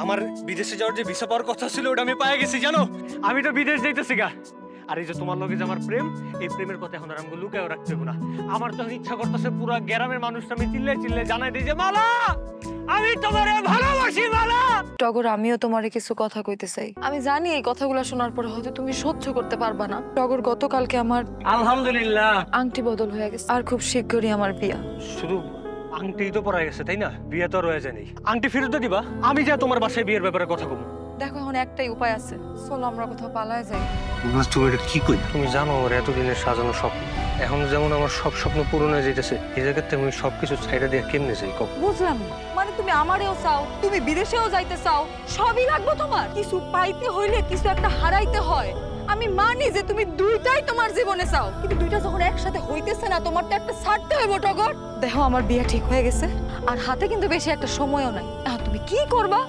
আমার বিদেশে যাওয়ার যে ভিসা পাওয়ার কথা ছিল ওটা আমি পেয়ে গেছি জানো। আমি তো বিদেশ যাইতেছি গা। আর এই যে তোমার লগে যে আমার প্রেম, এই প্রেমের কথা এখন আর আমাকে লুকায়ও রাখতে হবে না। আমার তো ইচ্ছা করতেছে পুরো গ্রামের মানুষটা আমি চিল্লাই চিল্লাই জানাই দিই যে মালা, আমি তোমারে ভালোবাসি মালা। টগর, আমিও তোমারে কিছু কথা কইতে চাই। আমি জানি এই কথাগুলো শোনার পরে হয়তো তুমি সহ্য করতে পারবা না। টগর, গতকালকে আমার আলহামদুলিল্লাহ আংটি বদল হয়ে গেছে আর খুব শীঘ্রই আমার বিয়া। শুধু আংটি তো পরা গেছে তাই না, বিয়ে তো রয়ে যায়নি। আংটি ফেরত দিয়ে দিবা, আমি যা তোমার বাসায় বিয়ের ব্যাপারে কথা কম। দেখো, এখন একটাই উপায় আছে, চলো আমরা কোথাও পালায় যাই। তুমি জানো আমার এতদিনের সাজানো স্বপ্ন এখন যেমন আমার সব স্বপ্ন পূরণ হয়ে যেতেছে, এই জায়গাতে আমি সবকিছু ছাইড়া দিয়ে কেমনে যাই কম। বুঝলাম না, মানে তুমি আমারেও চাও, তুমি বিদেশেও যাইতে চাও, সবই লাগবে তোমার। কিছু পাইতে হইলে কিছু একটা হারাইতে হয়। আমি মানি যে তুমি দুইটাই তোমার জীবনে চাও, কিন্তু দুইটা যখন একসাথে হইতেছে না, তোমার তো একটা ছাড়তে হইব। টগর, দেখো আমার বিয়ে ঠিক হয়ে গেছে আর হাতে কিন্তু বেশি একটা সময়ও নাই। এখন তুমি কি করবা